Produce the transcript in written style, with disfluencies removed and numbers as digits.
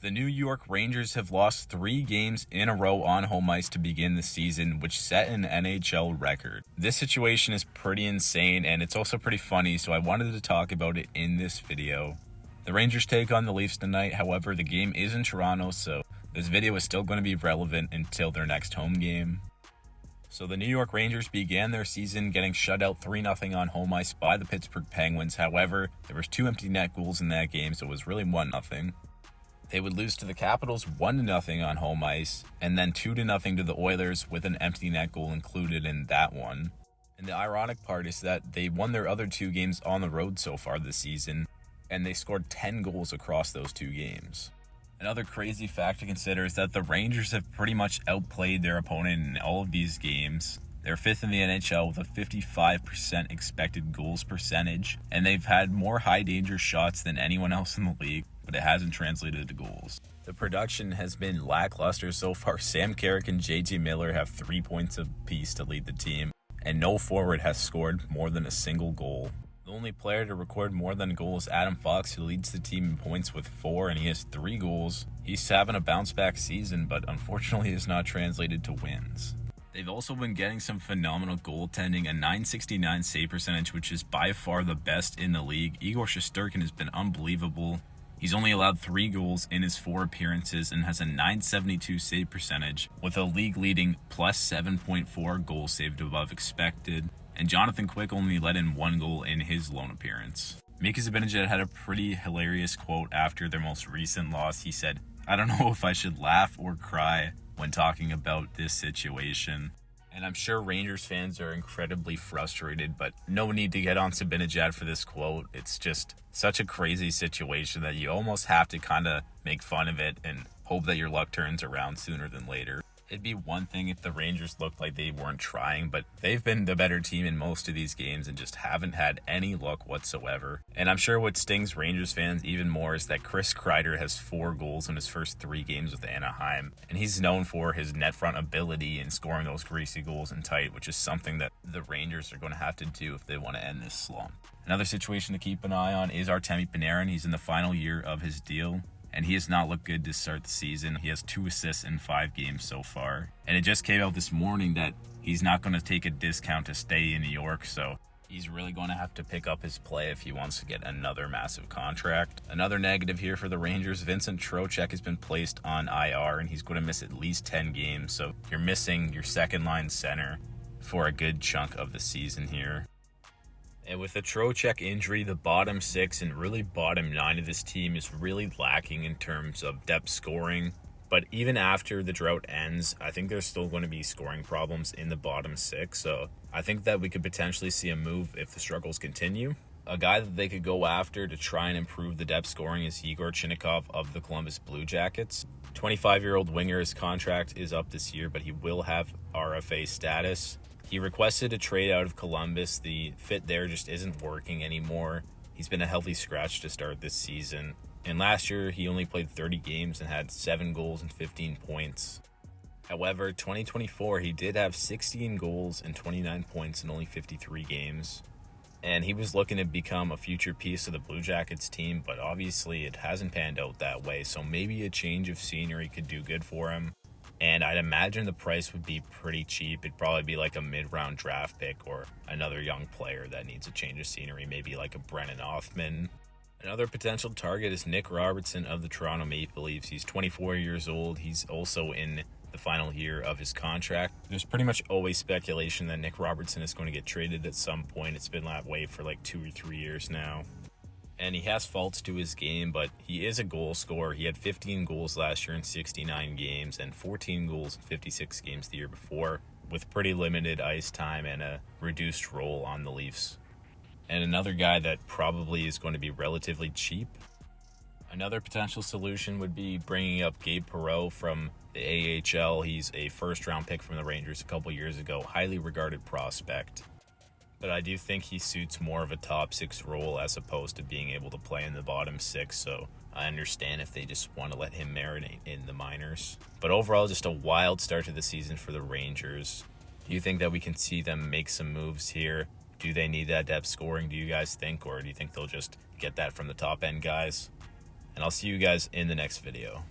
The New York Rangers have lost 3 games in a row on home ice to begin the season, which set an NHL record. This situation is pretty insane, and it's also pretty funny, so I wanted to talk about it in this video. The Rangers take on the Leafs tonight, however, the game is in Toronto, so this video is still going to be relevant until their next home game. So the New York Rangers began their season getting shut out 3-0 on home ice by the Pittsburgh Penguins. However, there was 2 empty net goals in that game, so it was really 1-0. They would lose to the Capitals 1-0 on home ice, and then 2-0 to the Oilers with an empty net goal included in that one. And the ironic part is that they won their other 2 games on the road so far this season, and they scored 10 goals across those 2 games. Another crazy fact to consider is that the Rangers have pretty much outplayed their opponent in all of these games. They're 5th in the NHL with a 55% expected goals percentage, and they've had more high danger shots than anyone else in the league, but it hasn't translated to goals. The production has been lackluster so far. Sam Carrick and JT Miller have 3 points apiece to lead the team, and no forward has scored more than a single goal. The only player to record more than a goal is Adam Fox, who leads the team in points with 4, and he has 3 goals. He's having a bounce-back season, but unfortunately is not translated to wins. They've also been getting some phenomenal goaltending, a .969 save percentage, which is by far the best in the league. Igor Shesterkin has been unbelievable. He's only allowed 3 goals in his 4 appearances and has a .972 save percentage with a league-leading plus 7.4 goals saved above expected. And Jonathan Quick only let in 1 goal in his lone appearance. Mika Zibanejad had a pretty hilarious quote after their most recent loss. He said, "I don't know if I should laugh or cry when talking about this situation." And I'm sure Rangers fans are incredibly frustrated, but no need to get on Zibanejad for this quote. It's just such a crazy situation that you almost have to kind of make fun of it and hope that your luck turns around sooner than later. It'd be one thing if the Rangers looked like they weren't trying, but they've been the better team in most of these games and just haven't had any luck whatsoever. And I'm sure what stings Rangers fans even more is that Chris Kreider has 4 goals in his first 3 games with Anaheim, and he's known for his net front ability and scoring those greasy goals in tight, which is something that the Rangers are going to have to do if they want to end this slump. Another situation to keep an eye on is Artemi Panarin. He's in the final year of his deal, and he has not looked good to start the season. He has 2 assists in 5 games so far. And it just came out this morning that he's not going to take a discount to stay in New York, so he's really going to have to pick up his play if he wants to get another massive contract. Another negative here for the Rangers, Vincent Trocheck has been placed on IR, and he's going to miss at least 10 games, so you're missing your second-line center for a good chunk of the season here. And with the Trocheck injury, the bottom 6 and really bottom 9 of this team is really lacking in terms of depth scoring. But even after the drought ends, I think there's still going to be scoring problems in the bottom 6. So I think that we could potentially see a move if the struggles continue. A guy that they could go after to try and improve the depth scoring is Igor Chinnikov of the Columbus Blue Jackets. 25-year-old winger, his contract is up this year, but he will have RFA status. He requested a trade out of Columbus. The fit there just isn't working anymore. He's been a healthy scratch to start this season. And last year, he only played 30 games and had 7 goals and 15 points. However, 2024, he did have 16 goals and 29 points in only 53 games. And he was looking to become a future piece of the Blue Jackets team, but obviously it hasn't panned out that way. So maybe a change of scenery could do good for him. And I'd imagine the price would be pretty cheap. It'd probably be like a mid-round draft pick or another young player that needs a change of scenery, maybe like a Brennan Othman. Another potential target is Nick Robertson of the Toronto Maple Leafs. He's 24 years old. He's also in the final year of his contract. There's pretty much always speculation that Nick Robertson is going to get traded at some point. It's been that way for like 2 or 3 years now. And he has faults to his game, but he is a goal scorer. He had 15 goals last year in 69 games and 14 goals in 56 games the year before, with pretty limited ice time and a reduced role on the Leafs. And another guy that probably is going to be relatively cheap. Another potential solution would be bringing up Gabe Perreault from the AHL. He's a first-round pick from the Rangers a couple years ago, highly regarded prospect. But I do think he suits more of a top 6 role as opposed to being able to play in the bottom 6, so I understand if they just want to let him marinate in the minors. But overall, just a wild start to the season for the Rangers. Do you think that we can see them make some moves here? Do they need that depth scoring, do you guys think, or do you think they'll just get that from the top end guys? and I'll see you guys in the next video.